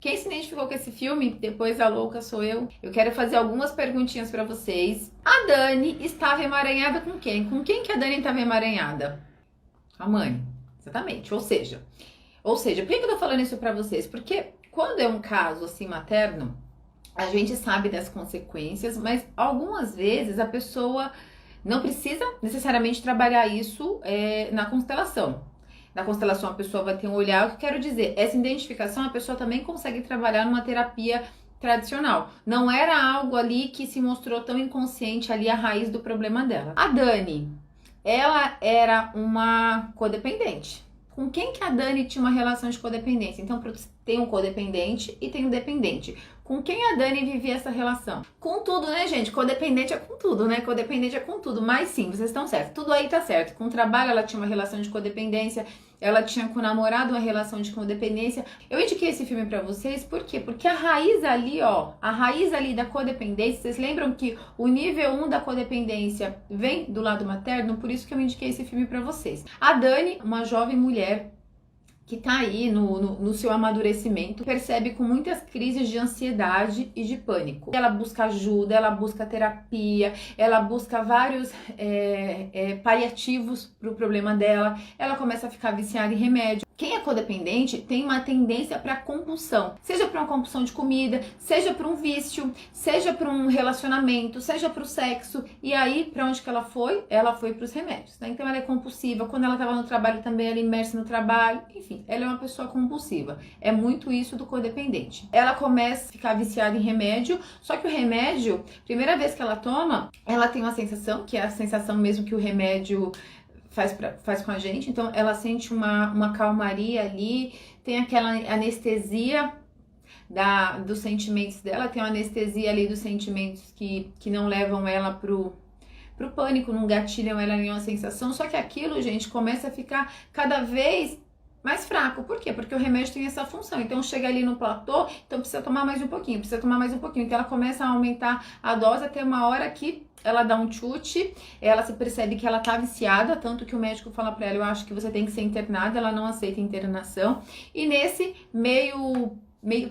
Quem se identificou com esse filme, depois a louca sou eu. Eu quero fazer algumas perguntinhas pra vocês. A Dani estava emaranhada com quem? Com quem que a Dani estava emaranhada? A mãe, exatamente. Ou seja, por que eu tô falando isso pra vocês? Porque quando é um caso assim materno, a gente sabe das consequências, mas algumas vezes a pessoa não precisa necessariamente trabalhar isso na constelação. Na constelação a pessoa vai ter um olhar, o que eu quero dizer, essa identificação a pessoa também consegue trabalhar numa terapia tradicional. Não era algo ali que se mostrou tão inconsciente ali a raiz do problema dela. A Dani, ela era uma codependente. Com quem que a Dani tinha uma relação de codependência? Então tem um codependente e tem um dependente. Com quem a Dani vivia essa relação? Com tudo, né, gente? Codependente é com tudo, né? Codependente é com tudo. Mas sim, vocês estão certos. Tudo aí tá certo. Com o trabalho ela tinha uma relação de codependência. Ela tinha com o namorado uma relação de codependência. Eu indiquei esse filme pra vocês, por quê? Porque a raiz ali, ó, a raiz ali da codependência, vocês lembram que o nível 1 da codependência vem do lado materno? Por isso que eu indiquei esse filme pra vocês. A Dani, uma jovem mulher que tá aí no seu amadurecimento, percebe com muitas crises de ansiedade e de pânico. Ela busca ajuda, ela busca terapia, ela busca vários paliativos pro problema dela, ela começa a ficar viciada em remédio. Quem é codependente tem uma tendência para compulsão, seja para uma compulsão de comida, seja para um vício, seja para um relacionamento, seja para o sexo. E aí, para onde que ela foi? Ela foi para os remédios, né? Então ela é compulsiva. Quando ela estava no trabalho também, ela é imersa no trabalho. Enfim, ela é uma pessoa compulsiva. É muito isso do codependente. Ela começa a ficar viciada em remédio, só que o remédio, primeira vez que ela toma, ela tem uma sensação, que é a sensação mesmo que o remédio faz com a gente. Então ela sente uma calmaria ali, tem aquela anestesia dos sentimentos dela, tem uma anestesia ali dos sentimentos que não levam ela pro pânico, não gatilham ela nenhuma sensação, só que aquilo, gente, começa a ficar cada vez mais fraco. Por quê? Porque o remédio tem essa função. Então chega ali no platô, então precisa tomar mais um pouquinho, precisa tomar mais um pouquinho. Então ela começa a aumentar a dose até uma hora que ela dá um chute, ela se percebe que ela tá viciada, tanto que o médico fala pra ela, eu acho que você tem que ser internada, ela não aceita internação. E nesse meio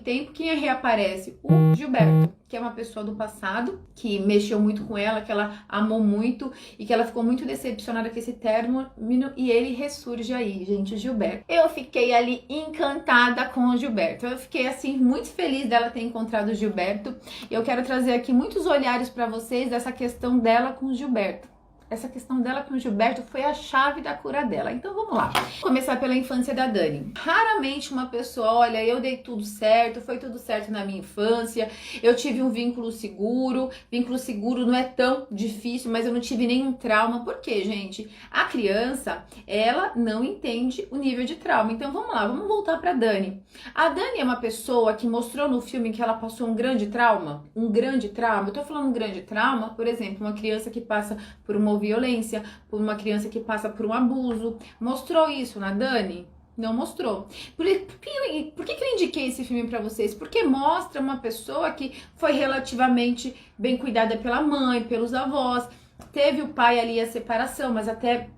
tempo, quem reaparece? O Gilberto, que é uma pessoa do passado, que mexeu muito com ela, que ela amou muito e que ela ficou muito decepcionada com esse término, e ele ressurge aí, gente, o Gilberto. Eu fiquei ali encantada com o Gilberto, eu fiquei assim muito feliz dela ter encontrado o Gilberto. Eu quero trazer aqui muitos olhares para vocês dessa questão dela com o Gilberto. Essa questão dela com o Gilberto foi a chave da cura dela. Então vamos lá. Vou começar pela infância da Dani. Raramente uma pessoa, olha, eu dei tudo certo, foi tudo certo na minha infância, eu tive um vínculo seguro. Vínculo seguro não é tão difícil, mas eu não tive nenhum trauma. Por quê, gente? A criança, ela não entende o nível de trauma. Então vamos lá, vamos voltar pra Dani. A Dani é uma pessoa que mostrou no filme que ela passou um grande trauma. Um grande trauma. Eu tô falando um grande trauma, por exemplo, uma criança que passa por uma violência, por uma criança que passa por um abuso. Mostrou isso na Dani? Não mostrou. Por que eu indiquei esse filme pra vocês? Porque mostra uma pessoa que foi relativamente bem cuidada pela mãe, pelos avós, teve o pai ali a separação, mas até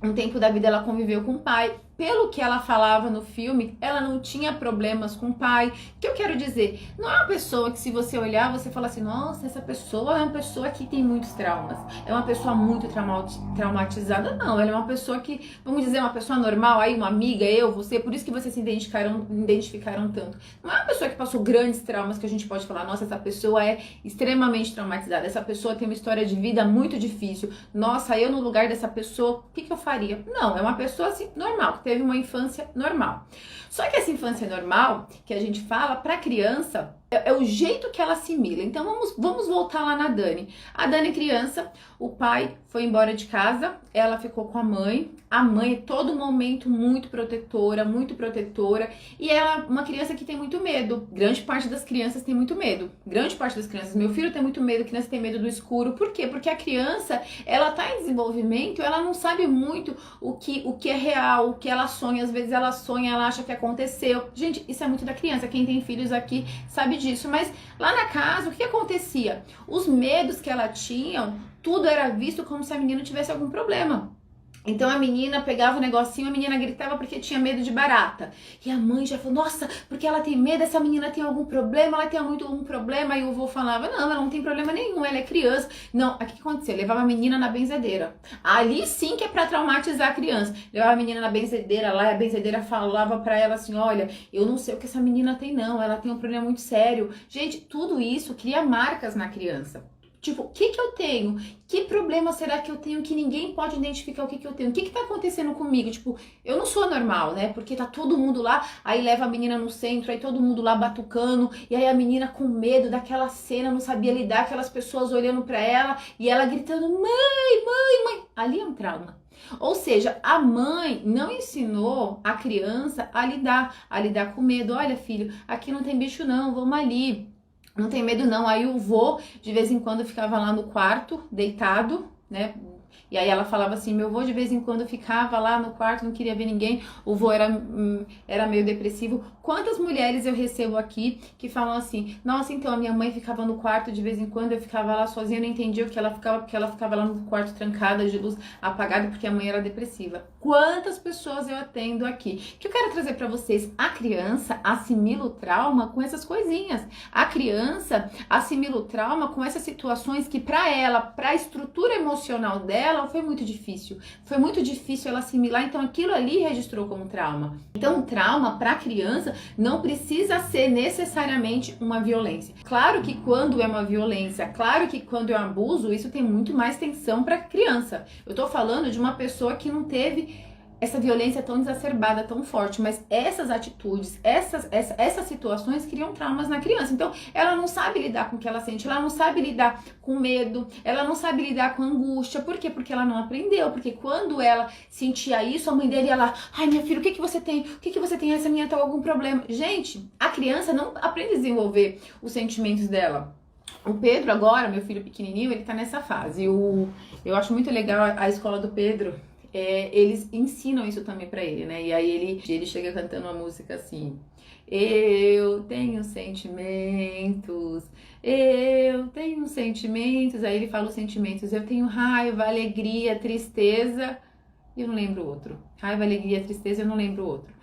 um tempo da vida ela conviveu com o pai. Pelo que ela falava no filme, ela não tinha problemas com o pai. O que eu quero dizer? Não é uma pessoa que, se você olhar, você fala assim, nossa, essa pessoa é uma pessoa que tem muitos traumas. É uma pessoa muito traumatizada. Não, ela é uma pessoa que, vamos dizer, uma pessoa normal, aí uma amiga, eu, você, por isso que vocês se identificaram tanto. Não é uma pessoa que passou grandes traumas que a gente pode falar, nossa, essa pessoa é extremamente traumatizada. Essa pessoa tem uma história de vida muito difícil. Nossa, eu no lugar dessa pessoa, o que eu faria? Não, é uma pessoa assim, normal, teve uma infância normal. Só que essa infância normal, que a gente fala, para criança, é o jeito que ela assimila. Então vamos voltar lá na Dani. A Dani criança, o pai foi embora de casa, ela ficou com a mãe todo momento muito protetora, e ela uma criança que tem muito medo. Grande parte das crianças tem muito medo. Grande parte das crianças, meu filho tem muito medo, criança tem medo do escuro. Por quê? Porque a criança, ela tá em desenvolvimento, ela não sabe muito o que é real, o que ela sonha. Às vezes ela sonha, ela acha que aconteceu. Gente, isso é muito da criança. Quem tem filhos aqui sabe disso. Mas lá na casa, o que acontecia? Os medos que ela tinha, tudo era visto como se a menina tivesse algum problema. Então a menina pegava o negocinho, a menina gritava porque tinha medo de barata. E a mãe já falou, nossa, porque ela tem medo, essa menina tem algum problema, ela tem muito algum problema. E o vô falava, não, ela não tem problema nenhum, ela é criança. Não, o que aconteceu? Levava a menina na benzedeira. Ali sim que é pra traumatizar a criança. Levava a menina na benzedeira lá, e a benzedeira falava pra ela assim, olha, eu não sei o que essa menina tem não, ela tem um problema muito sério. Gente, tudo isso cria marcas na criança. Tipo, o que eu tenho? Que problema será que eu tenho que ninguém pode identificar o que eu tenho? O que tá acontecendo comigo? Tipo, eu não sou normal, né? Porque tá todo mundo lá, aí leva a menina no centro, aí todo mundo lá batucando, e aí a menina com medo daquela cena, não sabia lidar, aquelas pessoas olhando pra ela, e ela gritando, mãe, mãe, mãe. Ali é um trauma. Ou seja, a mãe não ensinou a criança a lidar com medo. Olha, filho, aqui não tem bicho não, vamos ali. Não tem medo não. Aí o vô, de vez em quando, ficava lá no quarto, deitado, né? E aí ela falava assim, meu vô de vez em quando ficava lá no quarto, não queria ver ninguém. O vô era meio depressivo. Quantas mulheres eu recebo aqui que falam assim, nossa, então a minha mãe ficava no quarto de vez em quando, eu ficava lá sozinha, eu não entendia o que ela ficava, porque ela ficava lá no quarto trancada, de luz apagada, porque a mãe era depressiva. Quantas pessoas eu atendo aqui? O que eu quero trazer pra vocês? A criança assimila o trauma com essas coisinhas. A criança assimila o trauma com essas situações que pra ela, pra estrutura emocional dela, foi muito difícil. Foi muito difícil ela assimilar, então aquilo ali registrou como trauma. Então o trauma pra criança não precisa ser necessariamente uma violência. Claro que quando é uma violência, claro que quando é um abuso, isso tem muito mais tensão pra criança. Eu tô falando de uma pessoa que não teve essa violência tão exacerbada, tão forte, mas essas atitudes, essas situações criam traumas na criança. Então, ela não sabe lidar com o que ela sente, ela não sabe lidar com medo, ela não sabe lidar com angústia. Por quê? Porque ela não aprendeu. Porque quando ela sentia isso, a mãe dele ia lá, ai, minha filha, o que que você tem? O que que você tem? Essa menina tem algum problema? Gente, a criança não aprende a desenvolver os sentimentos dela. O Pedro agora, meu filho pequenininho, ele tá nessa fase. Eu acho muito legal a escola do Pedro. Eles ensinam isso também pra ele, né? E aí ele chega cantando uma música assim: eu tenho sentimentos, eu tenho sentimentos. Aí ele fala os sentimentos: eu tenho raiva, alegria, tristeza. E eu não lembro o outro. Raiva, alegria, tristeza, eu não lembro o outro.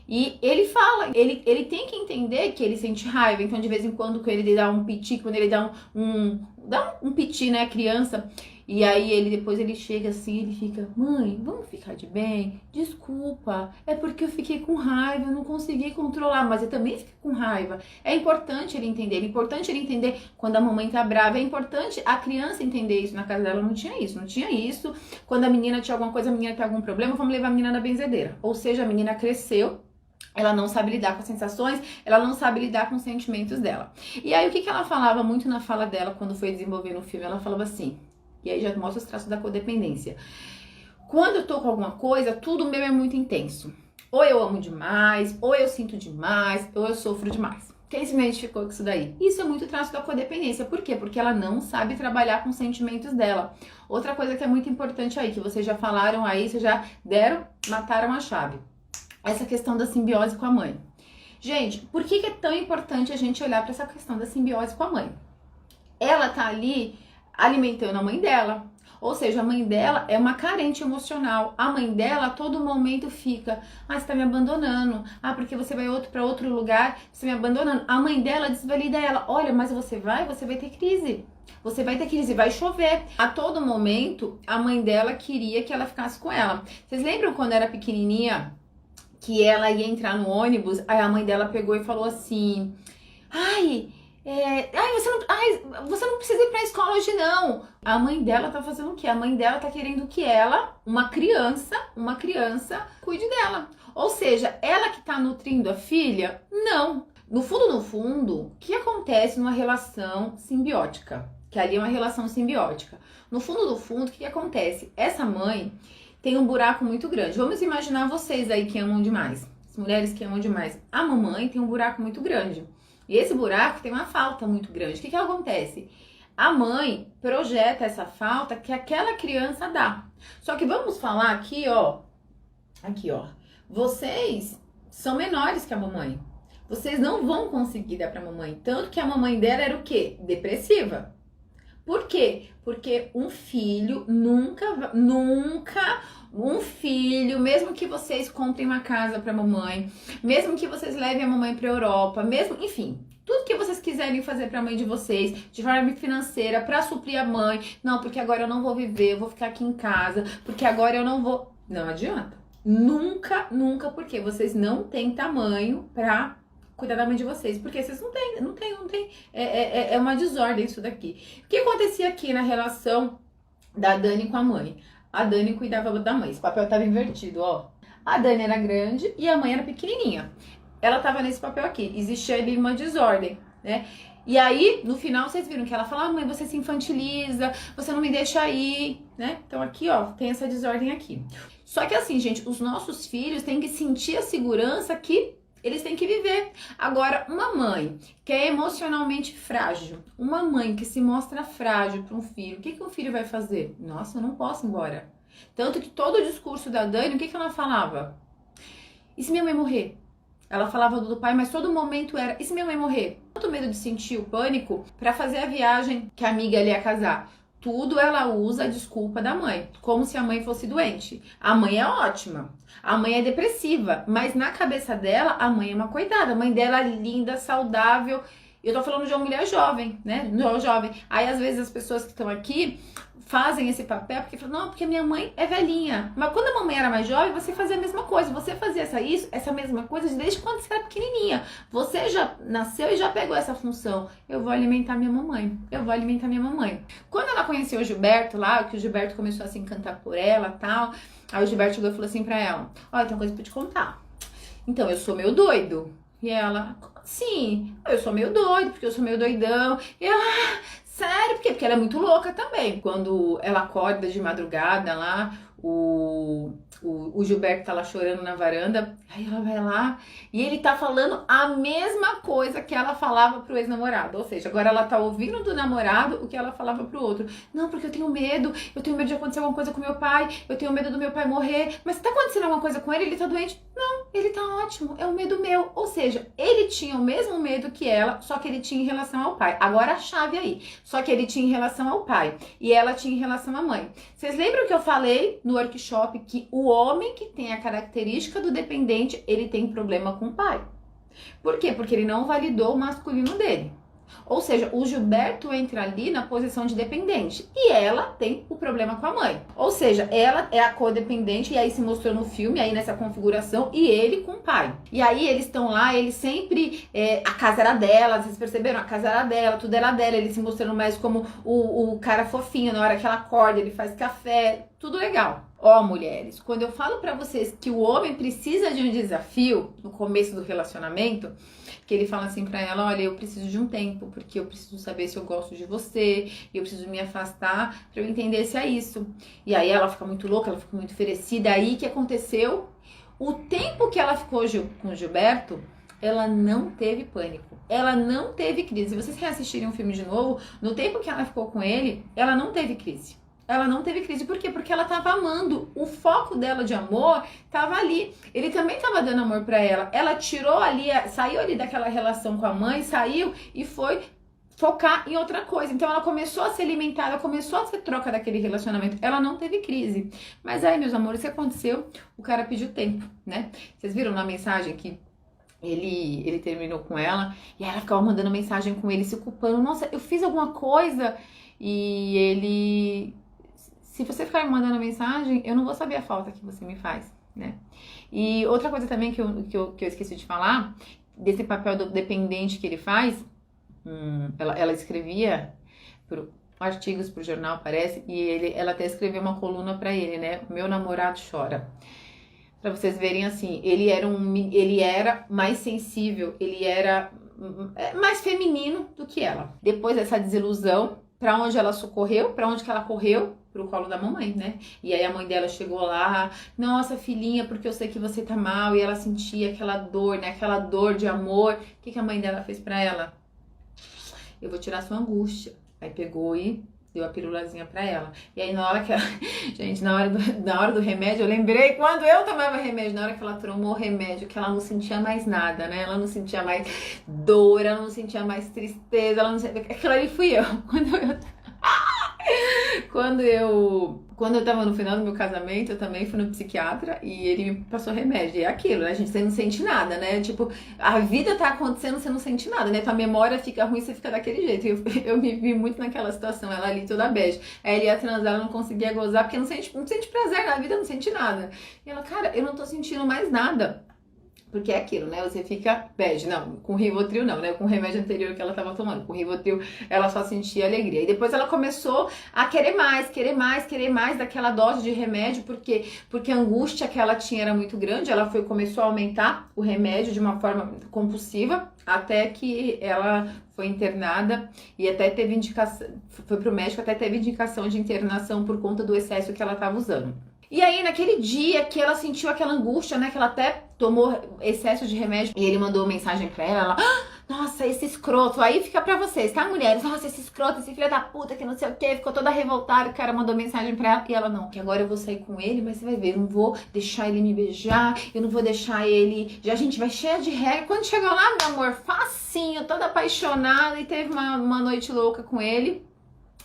E ele fala, ele tem que entender que ele sente raiva. Então, de vez em quando ele dá um piti, quando ele dá um piti, né, criança. E aí depois ele chega assim, ele fica, mãe, vamos ficar de bem? Desculpa, é porque eu fiquei com raiva, eu não consegui controlar, mas eu também fiquei com raiva. É importante ele entender quando a mamãe tá brava, é importante a criança entender isso. Na casa dela não tinha isso. Quando a menina tinha alguma coisa, a menina tem algum problema, vamos levar a menina na benzedeira. Ou seja, a menina cresceu, ela não sabe lidar com as sensações, ela não sabe lidar com os sentimentos dela. E aí o que ela falava muito na fala dela quando foi desenvolvendo o filme? Ela falava assim, e aí já mostra os traços da codependência. Quando eu tô com alguma coisa, tudo meu é muito intenso. Ou eu amo demais, ou eu sinto demais, ou eu sofro demais. Quem se identificou com isso daí? Isso é muito traço da codependência. Por quê? Porque ela não sabe trabalhar com os sentimentos dela. Outra coisa que é muito importante aí, que vocês já falaram aí, vocês já mataram a chave. Essa questão da simbiose com a mãe. Gente, por que é tão importante a gente olhar para essa questão da simbiose com a mãe? Ela tá ali alimentando a mãe dela. Ou seja, a mãe dela é uma carente emocional. A mãe dela a todo momento fica, você tá me abandonando. Porque você vai para outro lugar, você me abandonando. A mãe dela desvalida ela. Olha, mas você vai ter crise. Você vai ter crise, vai chover. A todo momento, a mãe dela queria que ela ficasse com ela. Vocês lembram quando era pequenininha, que ela ia entrar no ônibus? Aí a mãe dela pegou e falou assim, você não precisa ir pra escola hoje não. A mãe dela tá fazendo o quê? A mãe dela tá querendo que ela, uma criança, cuide dela. Ou seja, ela que tá nutrindo a filha? Não. No fundo, o que acontece numa relação simbiótica? Que ali é uma relação simbiótica. No fundo, o que acontece? Essa mãe tem um buraco muito grande. Vamos imaginar vocês aí que amam demais. As mulheres que amam demais. A mamãe tem um buraco muito grande. E esse buraco tem uma falta muito grande. O que acontece? A mãe projeta essa falta que aquela criança dá. Só que vamos falar aqui, ó. Vocês são menores que a mamãe. Vocês não vão conseguir dar pra mamãe. Tanto que a mamãe dela era o quê? Depressiva. Por quê? Porque um filho um filho, mesmo que vocês comprem uma casa pra mamãe, mesmo que vocês levem a mamãe pra Europa, mesmo, enfim, tudo que vocês quiserem fazer pra mãe de vocês, de forma financeira, pra suprir a mãe, não, porque agora eu não vou viver, eu vou ficar aqui em casa, porque agora eu não vou, não adianta. Nunca, porque vocês não têm tamanho pra cuidar da mãe de vocês, porque vocês não têm, é uma desordem isso daqui. O que acontecia aqui na relação da Dani com a mãe? A Dani cuidava da mãe, esse papel tava invertido, ó. A Dani era grande e a mãe era pequenininha. Ela tava nesse papel aqui, existia ali uma desordem, né? E aí, no final, vocês viram que ela fala, mãe, você se infantiliza, você não me deixa ir, né? Então aqui, ó, tem essa desordem aqui. Só que assim, gente, os nossos filhos têm que sentir a segurança que eles têm que viver. Agora, uma mãe que é emocionalmente frágil, uma mãe que se mostra frágil para um filho, o que um filho vai fazer? Nossa, eu não posso ir embora. Tanto que todo o discurso da Dani, o que ela falava? E se minha mãe morrer? Ela falava do pai, mas todo momento era, e se minha mãe morrer? Tanto medo de sentir o pânico para fazer a viagem que a amiga ali ia casar. Tudo ela usa a desculpa da mãe, como se a mãe fosse doente. A mãe é ótima, a mãe é depressiva, mas na cabeça dela, a mãe é uma coitada. A mãe dela é linda, saudável. Eu tô falando de uma mulher jovem, né? Jovem. Aí, às vezes, as pessoas que estão aqui fazem esse papel porque falam, não, porque minha mãe é velhinha. Mas quando a mamãe era mais jovem, você fazia a mesma coisa. Você fazia essa mesma coisa desde quando você era pequenininha. Você já nasceu e já pegou essa função. Eu vou alimentar minha mamãe. Eu vou alimentar minha mamãe. Quando ela conheceu o Gilberto lá, que o Gilberto começou a se encantar por ela e tal, aí o Gilberto chegou e falou assim pra ela, olha, tem uma coisa pra te contar. Então, eu sou meio doido. E ela, sim, eu sou meio doido, porque eu sou meio doidão. E ela, sério, por quê? Porque ela é muito louca também. Quando ela acorda de madrugada lá, o Gilberto tá lá chorando na varanda, aí ela vai lá e ele tá falando a mesma coisa que ela falava pro ex-namorado. Ou seja, agora ela tá ouvindo do namorado o que ela falava pro outro. Não, porque eu tenho medo de acontecer alguma coisa com meu pai, eu tenho medo do meu pai morrer. Mas se tá acontecendo alguma coisa com ele, ele tá doente? Não, ele tá ótimo, é um medo meu. Ou seja, ele tinha o mesmo medo que ela, só que ele tinha em relação ao pai. Agora a chave aí. Só que ele tinha em relação ao pai e ela tinha em relação à mãe. Vocês lembram que eu falei no workshop que o homem que tem a característica do dependente, ele tem problema com o pai. Por quê? Porque ele não validou o masculino dele. Ou seja, o Gilberto entra ali na posição de dependente e ela tem o problema com a mãe. Ou seja, ela é a codependente e aí se mostrou no filme, aí nessa configuração, e ele com o pai. E aí eles estão lá, ele sempre, a casa era dela, vocês perceberam? A casa era dela, tudo era dela, ele se mostrando mais como o cara fofinho, na hora que ela acorda, ele faz café, tudo legal. Ó, mulheres, quando eu falo pra vocês que o homem precisa de um desafio no começo do relacionamento, que ele fala assim pra ela, olha, eu preciso de um tempo, porque eu preciso saber se eu gosto de você, eu preciso me afastar pra eu entender se é isso. E aí ela fica muito louca, ela fica muito oferecida. Aí o que aconteceu? O tempo que ela ficou com o Gilberto, ela não teve pânico, ela não teve crise. Se vocês reassistirem um filme de novo, no tempo que ela ficou com ele, ela não teve crise. Ela não teve crise. Por quê? Porque ela tava amando. O foco dela de amor tava ali. Ele também tava dando amor pra ela. Ela tirou ali, saiu ali daquela relação com a mãe, saiu e foi focar em outra coisa. Então ela começou a se alimentar, ela começou a ser troca daquele relacionamento. Ela não teve crise. Mas aí, meus amores, o que aconteceu? O cara pediu tempo, né? Vocês viram na mensagem que ele terminou com ela e ela ficava mandando mensagem com ele, se culpando. Nossa, eu fiz alguma coisa e ele... Se você ficar me mandando mensagem, eu não vou saber a falta que você me faz, né? E outra coisa também que eu esqueci de falar, desse papel do dependente que ele faz, ela escrevia artigos pro jornal, parece, e ela até escreveu uma coluna pra ele, né? Meu namorado chora. Pra vocês verem assim, ele era mais sensível, ele era mais feminino do que ela. Depois dessa desilusão, pra onde ela socorreu, pra onde que ela correu? Pro colo da mamãe, né? E aí a mãe dela chegou lá, nossa filhinha, porque eu sei que você tá mal, e ela sentia aquela dor, né? Aquela dor de amor. O que a mãe dela fez pra ela? Eu vou tirar sua angústia. Aí pegou e deu a pirulazinha pra ela. E aí na hora que ela... Gente, na hora do remédio, eu lembrei quando eu tomava remédio, na hora que ela tomou o remédio, que ela não sentia mais nada, né? Ela não sentia mais dor, ela não sentia mais tristeza, ela não sentia... Aquilo ali fui eu. Quando eu... Quando eu tava no final do meu casamento, eu também fui no psiquiatra e ele me passou remédio. E é aquilo, né, gente? Você não sente nada, né? Tipo, a vida tá acontecendo, você não sente nada, né? Tua memória fica ruim, você fica daquele jeito. Eu me vi muito naquela situação, ela ali toda bege. Aí ele ia transar, ela não conseguia gozar, porque não sente prazer na vida, não sente nada. E ela, cara, eu não tô sentindo mais nada. Porque é aquilo, né? Você fica bege. Não, com Rivotril não, né? Com o remédio anterior que ela tava tomando. Com Rivotril ela só sentia alegria. E depois ela começou a querer mais, querer mais, querer mais daquela dose de remédio, porque a angústia que ela tinha era muito grande. Ela começou a aumentar o remédio de uma forma compulsiva, até que ela foi internada e até teve indicação, foi pro médico, até teve indicação de internação por conta do excesso que ela tava usando. E aí, naquele dia que ela sentiu aquela angústia, né, que ela até tomou excesso de remédio, e ele mandou mensagem pra ela, nossa, esse escroto, aí fica pra vocês, tá, mulheres? Nossa, esse escroto, esse filho da puta, que não sei o que, ficou toda revoltada, o cara mandou mensagem pra ela, e ela, não, que agora eu vou sair com ele, mas você vai ver, eu não vou deixar ele me beijar, eu não vou deixar ele, já a gente vai cheia de regra. Quando chegou lá, meu amor, facinho, toda apaixonada, e teve uma noite louca com ele.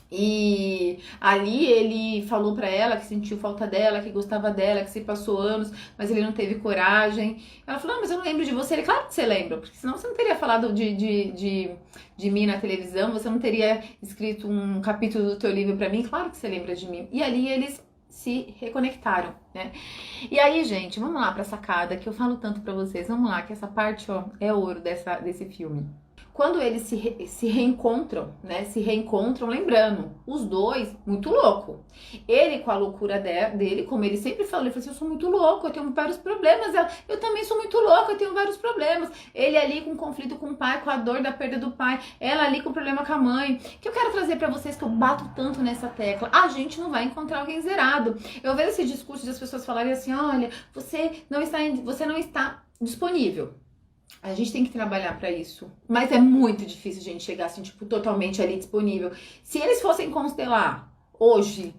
E ali ele falou pra ela que sentiu falta dela, que gostava dela, que se passou anos, mas ele não teve coragem. Ela falou, mas eu não lembro de você. Ele, claro que você lembra, porque senão você não teria falado de mim na televisão, você não teria escrito um capítulo do teu livro pra mim, claro que você lembra de mim. E ali eles se reconectaram, né? E aí, gente, vamos lá pra sacada, que eu falo tanto pra vocês, vamos lá, que essa parte, ó, é ouro desse filme. Quando eles se reencontram, né? Se reencontram, lembrando, os dois, muito louco. Ele com a loucura dele, como ele sempre falou, ele falou assim, eu sou muito louco, eu tenho vários problemas. Eu também sou muito louco, eu tenho vários problemas. Ele ali com conflito com o pai, com a dor da perda do pai. Ela ali com problema com a mãe. O que eu quero trazer pra vocês, que eu bato tanto nessa tecla, a gente não vai encontrar alguém zerado. Eu vejo esse discurso de as pessoas falarem assim, olha, você não está disponível. A gente tem que trabalhar pra isso. Mas é muito difícil a gente chegar assim, tipo, totalmente ali disponível. Se eles fossem constelar hoje,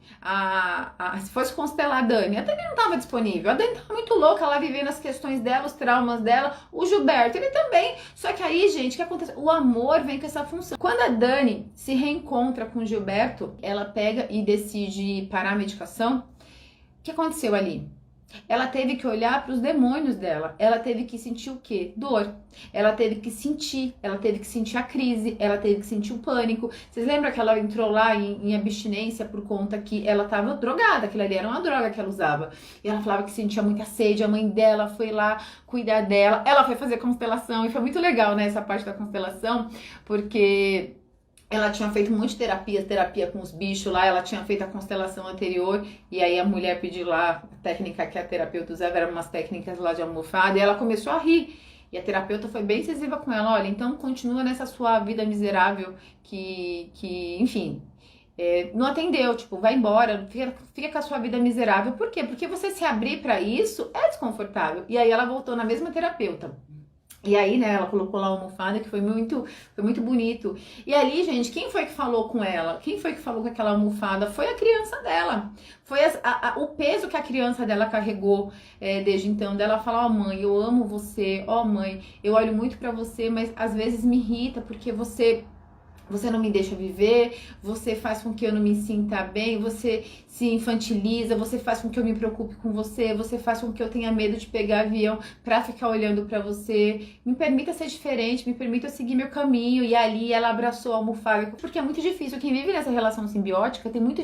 se fosse constelar a Dani não tava disponível. A Dani tava muito louca, ela vivendo as questões dela, os traumas dela. O Gilberto, ele também. Só que aí, gente, o que acontece? O amor vem com essa função. Quando a Dani se reencontra com o Gilberto, ela pega e decide parar a medicação. O que aconteceu ali? Ela teve que olhar para os demônios dela. Ela teve que sentir o quê? Dor. Ela teve que sentir a crise, ela teve que sentir o pânico. Vocês lembram que ela entrou lá em abstinência por conta que ela estava drogada, aquilo ali era uma droga que ela usava. E ela falava que sentia muita sede, a mãe dela foi lá cuidar dela. Ela foi fazer constelação e foi muito legal, né, essa parte da constelação, porque ela tinha feito um monte de terapia com os bichos lá, ela tinha feito a constelação anterior, e aí a mulher pediu lá, a técnica que a terapeuta usava, eram umas técnicas lá de almofada, e ela começou a ria. E a terapeuta foi bem incisiva com ela, olha, então continua nessa sua vida miserável que enfim, não atendeu, tipo, vai embora, fica com a sua vida miserável. Por quê? Porque você se abrir pra isso é desconfortável. E aí ela voltou na mesma terapeuta. E aí, né, ela colocou lá uma almofada que foi muito bonito. E ali, gente, quem foi que falou com ela? Quem foi que falou com aquela almofada? Foi a criança dela. Foi o peso que a criança dela carregou desde então. Dela falar, ó mãe, eu amo você. Ó mãe, eu olho muito pra você, mas às vezes me irrita porque você não me deixa viver, você faz com que eu não me sinta bem, você se infantiliza, você faz com que eu me preocupe com você, você faz com que eu tenha medo de pegar avião pra ficar olhando pra você. Me permita ser diferente, me permita seguir meu caminho. E ali ela abraçou a almofada, porque é muito difícil. Quem vive nessa relação simbiótica tem muita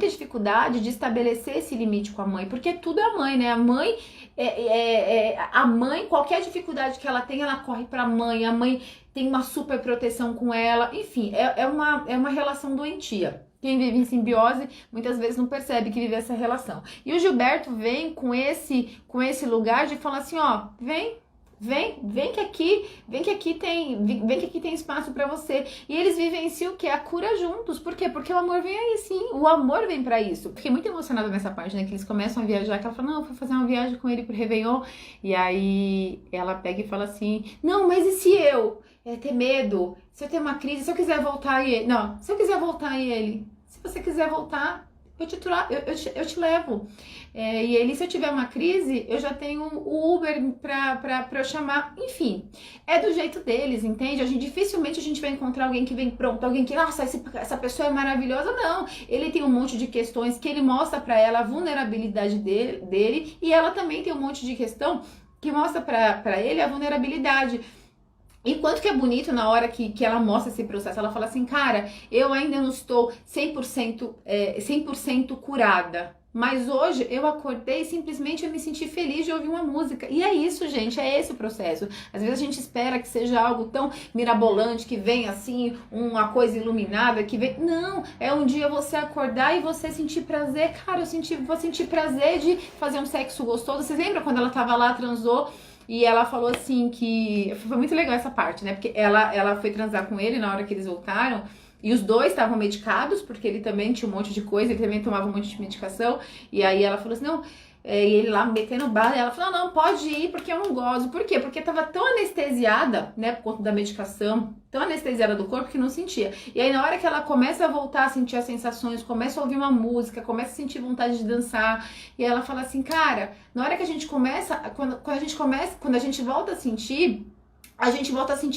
dificuldade de estabelecer esse limite com a mãe, porque tudo é a mãe, né? A mãe, qualquer dificuldade que ela tem, ela corre pra mãe, a mãe tem uma super proteção com ela, enfim, é uma relação doentia. Quem vive em simbiose muitas vezes não percebe que vive essa relação. E o Gilberto vem com esse lugar de falar assim, ó, vem que aqui tem espaço pra você. E eles vivenciam o que? A cura juntos. Por quê? Porque o amor vem aí sim, o amor vem pra isso. Fiquei muito emocionada nessa parte, né, que eles começam a viajar, que ela fala, não, eu fui fazer uma viagem com ele pro Réveillon, e aí ela pega e fala assim, não, mas e se eu ter medo, se eu ter uma crise, se eu quiser voltar e ele, não, se eu quiser voltar e ele, se você quiser voltar, eu te levo. E ele, se eu tiver uma crise, eu já tenho o Uber pra eu chamar. Enfim, é do jeito deles, entende? Dificilmente a gente vai encontrar alguém que vem pronto, alguém que, nossa, essa pessoa é maravilhosa. Não, ele tem um monte de questões que ele mostra pra ela a vulnerabilidade dele e ela também tem um monte de questão que mostra pra ele a vulnerabilidade. E quanto que é bonito na hora que ela mostra esse processo, ela fala assim, cara, eu ainda não estou 100% curada, mas hoje eu acordei e simplesmente eu me senti feliz de ouvir uma música. E é isso, gente, é esse o processo. Às vezes a gente espera que seja algo tão mirabolante, que venha assim, uma coisa iluminada, que vem... Não, é um dia você acordar e você sentir prazer. Cara, vou sentir prazer de fazer um sexo gostoso. Vocês lembram quando ela tava lá, transou? E ela falou assim que... Foi muito legal essa parte, né? Porque ela foi transar com ele na hora que eles voltaram. E os dois estavam medicados, porque ele também tinha um monte de coisa, ele também tomava um monte de medicação. E aí ela falou assim, não... E ele lá metendo bala, e ela falou, não, pode ir, porque eu não gosto. Por quê? Porque tava tão anestesiada, né, por conta da medicação, tão anestesiada do corpo que não sentia. E aí na hora que ela começa a voltar a sentir as sensações, começa a ouvir uma música, começa a sentir vontade de dançar, e ela fala assim, cara, na hora que a gente começa, quando a gente volta a sentir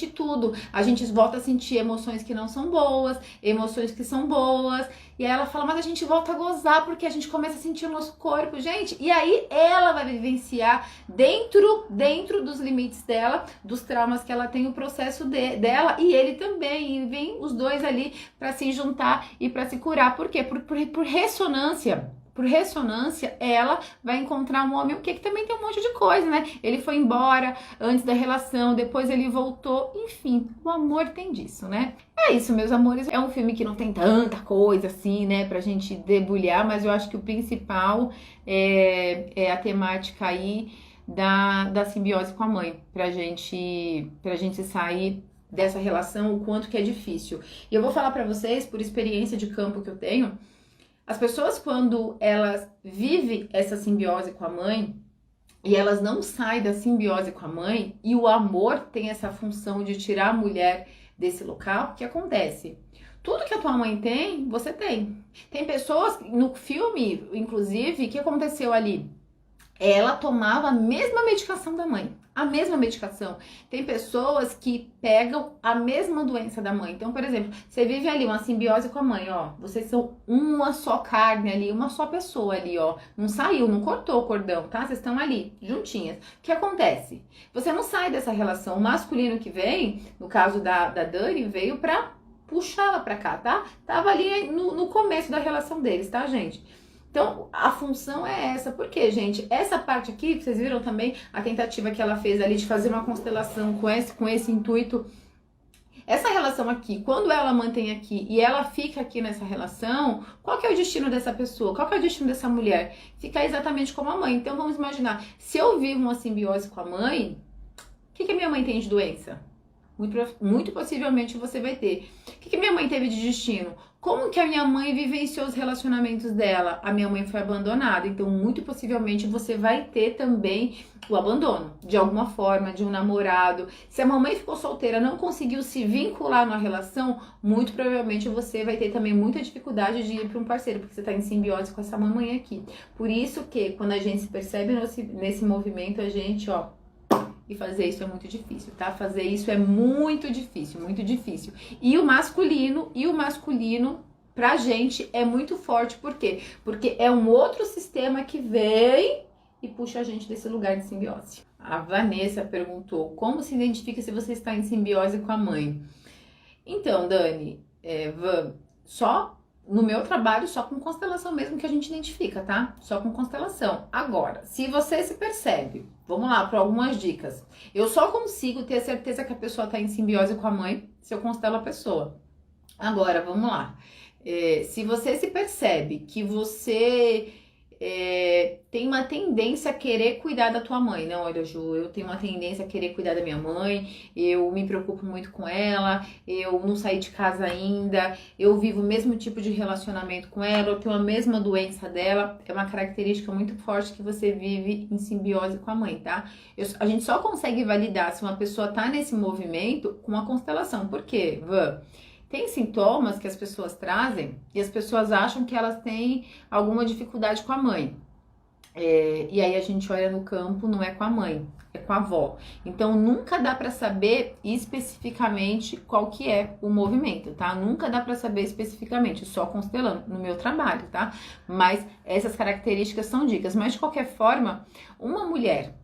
tudo, a gente volta a sentir emoções que não são boas, emoções que são boas, e aí ela fala, mas a gente volta a gozar porque a gente começa a sentir o nosso corpo, gente, e aí ela vai vivenciar dentro dos limites dela, dos traumas que ela tem, o processo dela, e ele também, e vem os dois ali pra se juntar e pra se curar. Por quê? Por ressonância. Por ressonância, ela vai encontrar um homem, que também tem um monte de coisa, né? Ele foi embora antes da relação, depois ele voltou, enfim, o amor tem disso, né? É isso, meus amores, é um filme que não tem tanta coisa assim, né, pra gente debulhar, mas eu acho que o principal é a temática aí da simbiose com a mãe, pra gente sair dessa relação, o quanto que é difícil. E eu vou falar pra vocês, por experiência de campo que eu tenho, as pessoas, quando elas vivem essa simbiose com a mãe e elas não saem da simbiose com a mãe, e o amor tem essa função de tirar a mulher desse local, o que acontece? Tudo que a tua mãe tem, você tem. Tem pessoas, no filme, inclusive, o que aconteceu ali? Ela tomava a mesma medicação da mãe, a mesma medicação. Tem pessoas que pegam a mesma doença da mãe. Então, por exemplo, você vive ali uma simbiose com a mãe, ó. Vocês são uma só carne ali, uma só pessoa ali, ó. Não saiu, não cortou o cordão, tá? Vocês estão ali, juntinhas. O que acontece? Você não sai dessa relação. O masculino que vem, no caso da Dani, veio pra puxar ela pra cá, tá? Tava ali no começo da relação deles, tá, gente? Então, a função é essa. Por quê, gente? Essa parte aqui, vocês viram também a tentativa que ela fez ali de fazer uma constelação com esse intuito. Essa relação aqui, quando ela mantém aqui e ela fica aqui nessa relação, qual que é o destino dessa pessoa? Qual que é o destino dessa mulher? Ficar exatamente como a mãe. Então, vamos imaginar, se eu vivo uma simbiose com a mãe, o que a minha mãe tem de doença? Muito possivelmente você vai ter. O que minha mãe teve de destino? Como que a minha mãe vivenciou os relacionamentos dela? A minha mãe foi abandonada, então muito possivelmente você vai ter também o abandono, de alguma forma, de um namorado. Se a mamãe ficou solteira, não conseguiu se vincular numa relação, muito provavelmente você vai ter também muita dificuldade de ir para um parceiro, porque você está em simbiose com essa mamãe aqui. Por isso que quando a gente se percebe nesse movimento, a gente, ó, e fazer isso é muito difícil, tá? Fazer isso é muito difícil, muito difícil. E o masculino pra gente é muito forte, por quê? Porque é um outro sistema que vem e puxa a gente desse lugar de simbiose. A Vanessa perguntou, como se identifica se você está em simbiose com a mãe? Então, Dani, só no meu trabalho, só com constelação mesmo que a gente identifica, tá? Só com constelação. Agora, se você se percebe, vamos lá para algumas dicas. Eu só consigo ter certeza que a pessoa tá em simbiose com a mãe se eu constelo a pessoa. Agora, vamos lá. Se você se percebe que você tem uma tendência a querer cuidar da tua mãe, não, olha, Ju, eu tenho uma tendência a querer cuidar da minha mãe, eu me preocupo muito com ela, eu não saí de casa ainda, eu vivo o mesmo tipo de relacionamento com ela, eu tenho a mesma doença dela, é uma característica muito forte que você vive em simbiose com a mãe, tá? A gente só consegue validar se uma pessoa tá nesse movimento com a constelação. Por quê, Van? Tem sintomas que as pessoas trazem e as pessoas acham que elas têm alguma dificuldade com a mãe. E aí a gente olha no campo, não é com a mãe, é com a avó. Então nunca dá para saber especificamente qual que é o movimento, tá? Nunca dá para saber especificamente, só constelando no meu trabalho, tá? Mas essas características são dicas. Mas de qualquer forma, uma mulher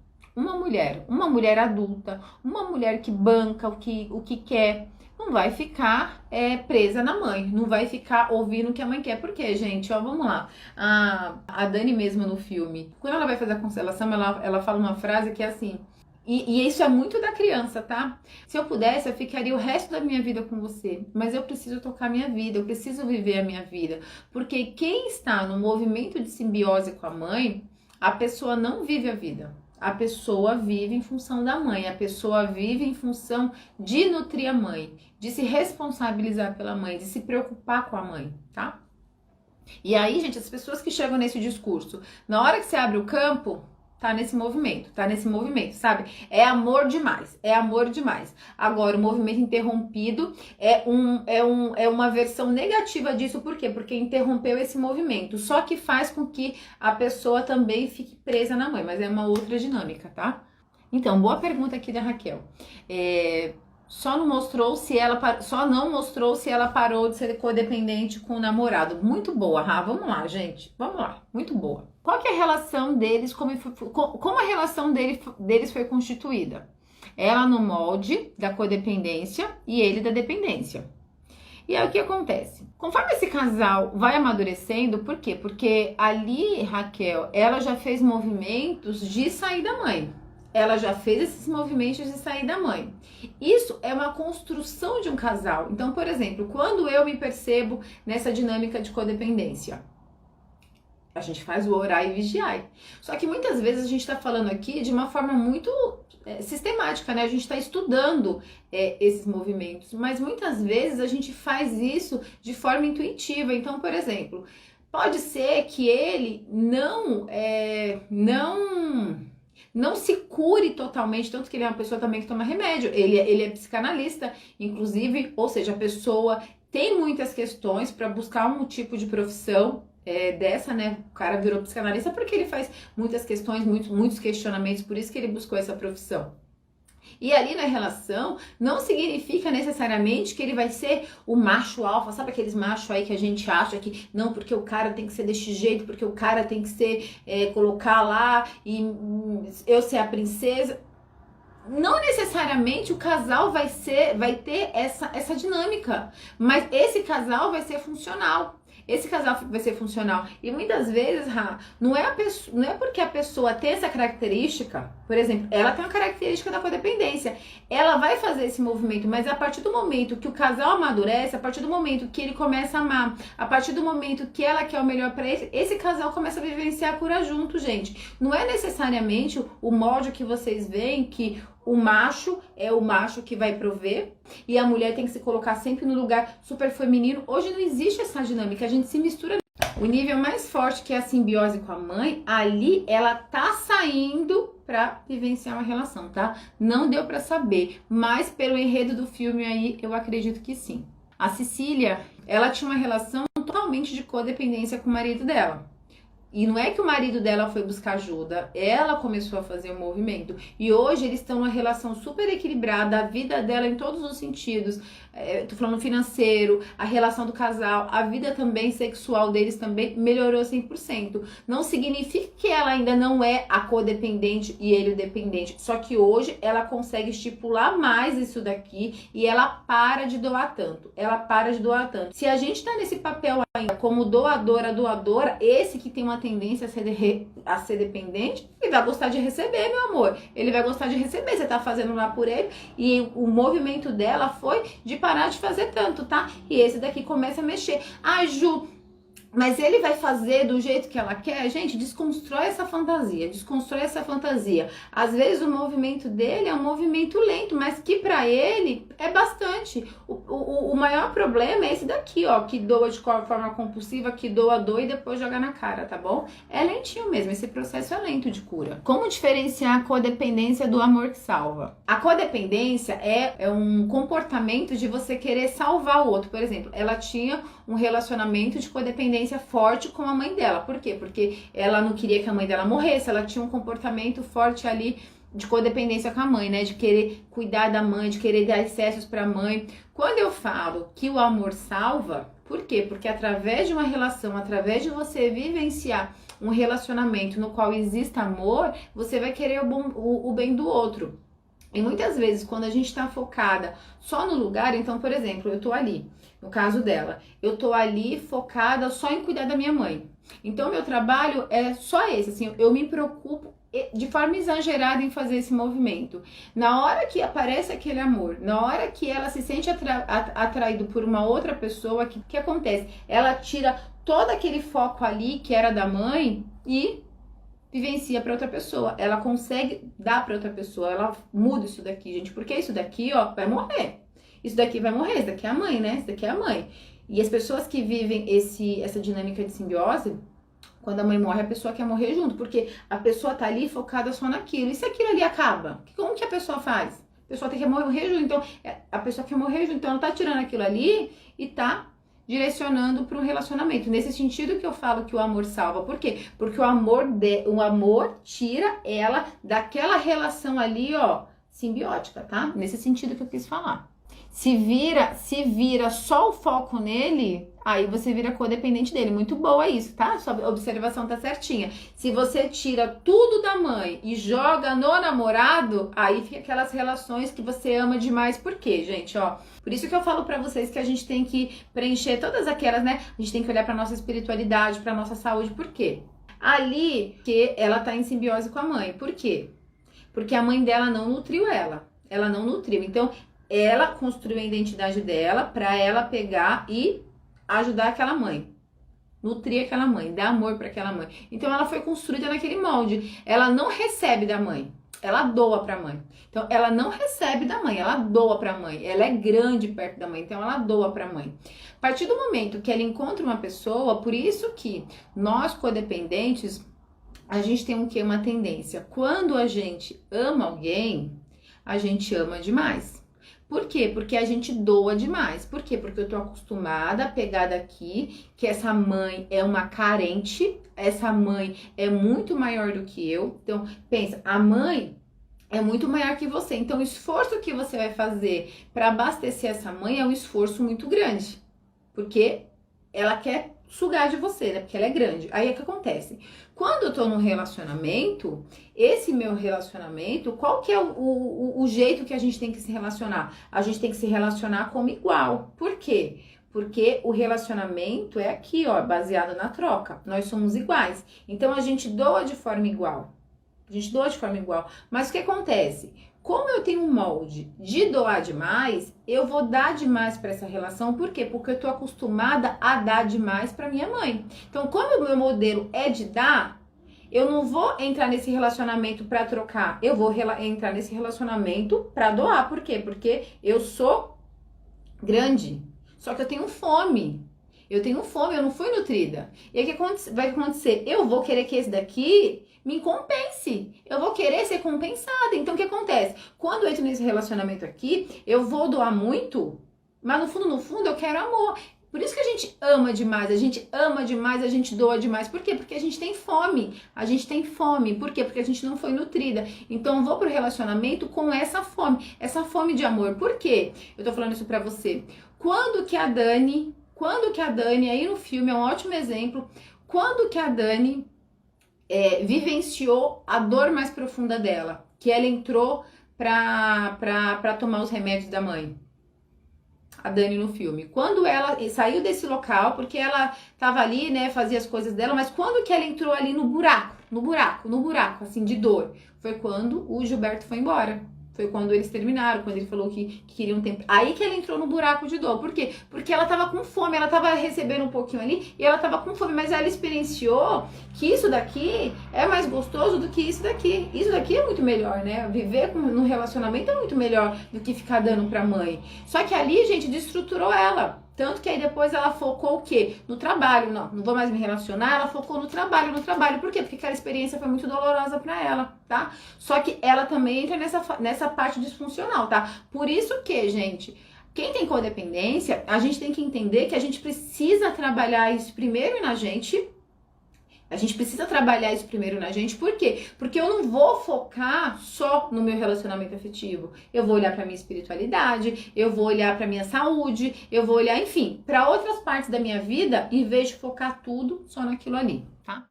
adulta, uma mulher que banca o que quer, não vai ficar presa na mãe, não vai ficar ouvindo o que a mãe quer. Porque, gente, ó, vamos lá. A Dani mesmo no filme, quando ela vai fazer a constelação, ela fala uma frase que é assim, e isso é muito da criança, tá? Se eu pudesse, eu ficaria o resto da minha vida com você, mas eu preciso tocar minha vida, eu preciso viver a minha vida. Porque quem está no movimento de simbiose com a mãe, a pessoa não vive a vida. A pessoa vive em função da mãe, a pessoa vive em função de nutrir a mãe, de se responsabilizar pela mãe, de se preocupar com a mãe, tá? E aí, gente, as pessoas que chegam nesse discurso, na hora que você abre o campo, tá nesse movimento, sabe? É amor demais, é amor demais. Agora, o movimento interrompido é uma versão negativa disso, por quê? Porque interrompeu esse movimento, só que faz com que a pessoa também fique presa na mãe, mas é uma outra dinâmica, tá? Então, boa pergunta aqui da Raquel. Só não mostrou se ela parou de ser codependente com o namorado. Muito boa, Ra. Vamos lá, gente. Vamos lá. Muito boa. Qual que é a relação deles? Como a relação deles foi constituída? Ela no molde da codependência e ele da dependência. E aí o que acontece? Conforme esse casal vai amadurecendo, por quê? Porque ali, Raquel, ela já fez movimentos de sair da mãe. Ela já fez esses movimentos de sair da mãe. Isso é uma construção de um casal. Então, por exemplo, quando eu me percebo nessa dinâmica de codependência, a gente faz o orar e vigiar. Só que muitas vezes a gente está falando aqui de uma forma muito sistemática, né? A gente está estudando esses movimentos, mas muitas vezes a gente faz isso de forma intuitiva. Então, por exemplo, pode ser que ele não se cure totalmente, tanto que ele é uma pessoa também que toma remédio, ele é psicanalista, inclusive, ou seja, a pessoa tem muitas questões para buscar um tipo de profissão dessa, né? O cara virou psicanalista porque ele faz muitas questões, muitos questionamentos, por isso que ele buscou essa profissão. E ali na relação, não significa necessariamente que ele vai ser o macho alfa, sabe aqueles machos aí que a gente acha que não, porque o cara tem que ser desse jeito, porque o cara tem que ser, colocar lá e eu ser a princesa. Não necessariamente o casal vai ter essa dinâmica, mas esse casal vai ser funcional. Esse casal vai ser funcional. E muitas vezes, não é porque a pessoa tem essa característica, por exemplo, ela tem uma característica da codependência. Ela vai fazer esse movimento, mas a partir do momento que o casal amadurece, a partir do momento que ele começa a amar, a partir do momento que ela quer o melhor pra ele, esse casal começa a vivenciar a cura junto, gente. Não é necessariamente o molde que vocês veem que o macho é o macho que vai prover e a mulher tem que se colocar sempre no lugar super feminino. Hoje não existe essa dinâmica, a gente se mistura. O nível mais forte, que é a simbiose com a mãe, ali ela tá saindo pra vivenciar uma relação, tá? Não deu pra saber, mas pelo enredo do filme aí, eu acredito que sim. A Cecília, ela tinha uma relação totalmente de codependência com o marido dela. E não é que o marido dela foi buscar ajuda, ela começou a fazer o movimento. E hoje eles estão numa relação super equilibrada, a vida dela em todos os sentidos. Tô falando financeiro, a relação do casal, a vida também sexual deles também melhorou 100%. Não significa que ela ainda não é a codependente e ele o dependente. Só que hoje ela consegue estipular mais isso daqui e ela para de doar tanto. Se a gente tá nesse papel ainda como doadora, esse que tem uma tendência a ser dependente, ele vai gostar de receber, meu amor. Ele vai gostar de receber, você tá fazendo lá por ele. E o movimento dela foi de parar de fazer tanto, tá? E esse daqui começa a mexer. Ah, Ju, Mas ele vai fazer do jeito que ela quer. Gente, desconstrói essa fantasia, desconstrói essa fantasia. Às vezes o movimento dele é um movimento lento, mas que pra ele é bastante. O maior problema é esse daqui, ó, que doa de forma compulsiva, que doa e depois joga na cara, tá bom? É lentinho mesmo, esse processo é lento de cura. Como diferenciar a codependência do amor que salva? A codependência é um comportamento de você querer salvar o outro. Por exemplo, ela tinha um relacionamento de codependência forte com a mãe dela. Por quê? Porque ela não queria que a mãe dela morresse, ela tinha um comportamento forte ali de codependência com a mãe, né? De querer cuidar da mãe, de querer dar excessos para a mãe. Quando eu falo que o amor salva, por quê? Porque através de uma relação, através de você vivenciar um relacionamento no qual exista amor, você vai querer o bem do outro. E muitas vezes, quando a gente tá focada só no lugar, então, por exemplo, eu tô ali, no caso dela, eu tô ali focada só em cuidar da minha mãe. Então, meu trabalho é só esse, assim, eu me preocupo de forma exagerada em fazer esse movimento. Na hora que aparece aquele amor, na hora que ela se sente atraído por uma outra pessoa, o que acontece? Ela tira todo aquele foco ali, que era da mãe, e vivencia para outra pessoa. Ela consegue dar para outra pessoa. Ela muda isso daqui, gente. Porque isso daqui, ó, vai morrer. Isso daqui vai morrer. Isso daqui é a mãe, né? Isso daqui é a mãe. E as pessoas que vivem essa dinâmica de simbiose, quando a mãe morre, a pessoa quer morrer junto. Porque a pessoa tá ali focada só naquilo. E se aquilo ali acaba? Como que a pessoa faz? A pessoa tem que morrer junto. Então, a pessoa quer morrer junto. Então, ela tá tirando aquilo ali e tá direcionando para um relacionamento. Nesse sentido que eu falo que o amor salva. Por quê? Porque o amor tira ela daquela relação ali, ó, simbiótica, tá? Nesse sentido que eu quis falar. Se vira só o foco nele, aí você vira codependente dele. Muito boa isso, tá? Sua observação tá certinha. Se você tira tudo da mãe e joga no namorado, aí fica aquelas relações que você ama demais. Por quê, gente? Ó, por isso que eu falo pra vocês que a gente tem que preencher todas aquelas, né? A gente tem que olhar pra nossa espiritualidade, pra nossa saúde. Por quê? Ali que ela tá em simbiose com a mãe. Por quê? Porque a mãe dela não nutriu ela. Ela não nutriu. Então, ela construiu a identidade dela para ela pegar e ajudar aquela mãe, nutrir aquela mãe, dar amor para aquela mãe. Então ela foi construída naquele molde. Ela não recebe da mãe, ela doa para a mãe. Então ela não recebe da mãe, ela doa para a mãe. Ela é grande perto da mãe, então ela doa para a mãe. A partir do momento que ela encontra uma pessoa, por isso que nós codependentes, a gente tem um quê? Uma tendência. Quando a gente ama alguém, a gente ama demais. Por quê? Porque a gente doa demais. Por quê? Porque eu tô acostumada a pegar daqui que essa mãe é uma carente, essa mãe é muito maior do que eu. Então, pensa, a mãe é muito maior que você. Então, o esforço que você vai fazer para abastecer essa mãe é um esforço muito grande. Porque ela quer sugar de você, né? Porque ela é grande. Aí é que acontece. Quando eu tô num relacionamento, esse meu relacionamento, qual que é o jeito que a gente tem que se relacionar? A gente tem que se relacionar como igual. Por quê? Porque o relacionamento é aqui, ó, baseado na troca. Nós somos iguais. Então, a gente doa de forma igual. A gente doa de forma igual. Mas o que acontece? Como eu tenho um molde de doar demais, eu vou dar demais para essa relação. Por quê? Porque eu tô acostumada a dar demais para minha mãe. Então, como o meu modelo é de dar, eu não vou entrar nesse relacionamento para trocar. Eu vou entrar nesse relacionamento para doar. Por quê? Porque eu sou grande. Só que eu tenho fome. Eu tenho fome, eu não fui nutrida. E aí o que vai acontecer? Eu vou querer que esse daqui me compense. Eu vou querer ser compensada. Então o que acontece? Quando eu entro nesse relacionamento aqui, eu vou doar muito, mas no fundo eu quero amor. Por isso que a gente ama demais, a gente doa demais. Por quê? Porque a gente tem fome. A gente tem fome. Por quê? Porque a gente não foi nutrida. Então eu vou pro relacionamento com essa fome de amor. Por quê? Eu tô falando isso pra você. Quando que a Dani, aí no filme é um ótimo exemplo, quando que a Dani vivenciou a dor mais profunda dela, que ela entrou pra tomar os remédios da mãe. A Dani no filme. Quando ela saiu desse local, porque ela tava ali, né, fazia as coisas dela, mas quando que ela entrou ali no buraco, assim, de dor? Foi quando o Gilberto foi embora. Foi quando eles terminaram, quando ele falou que queria um tempo. Aí que ela entrou no buraco de dor. Por quê? Porque ela tava com fome, ela tava recebendo um pouquinho ali e ela tava com fome, mas ela experienciou que isso daqui é mais gostoso do que isso daqui. Isso daqui é muito melhor, né? Viver no relacionamento é muito melhor do que ficar dando pra mãe. Só que ali, gente, destruturou ela. Tanto que aí depois ela focou o quê? No trabalho. Não vou mais me relacionar, ela focou no trabalho. Por quê? Porque aquela experiência foi muito dolorosa pra ela, tá? Só que ela também entra nessa parte disfuncional, tá? Por isso que, gente, quem tem codependência, a gente tem que entender que a gente precisa trabalhar isso primeiro na gente. A gente precisa trabalhar isso primeiro na gente, por quê? Porque eu não vou focar só no meu relacionamento afetivo. Eu vou olhar para minha espiritualidade, eu vou olhar para minha saúde, eu vou olhar, enfim, para outras partes da minha vida, em vez de focar tudo só naquilo ali, tá?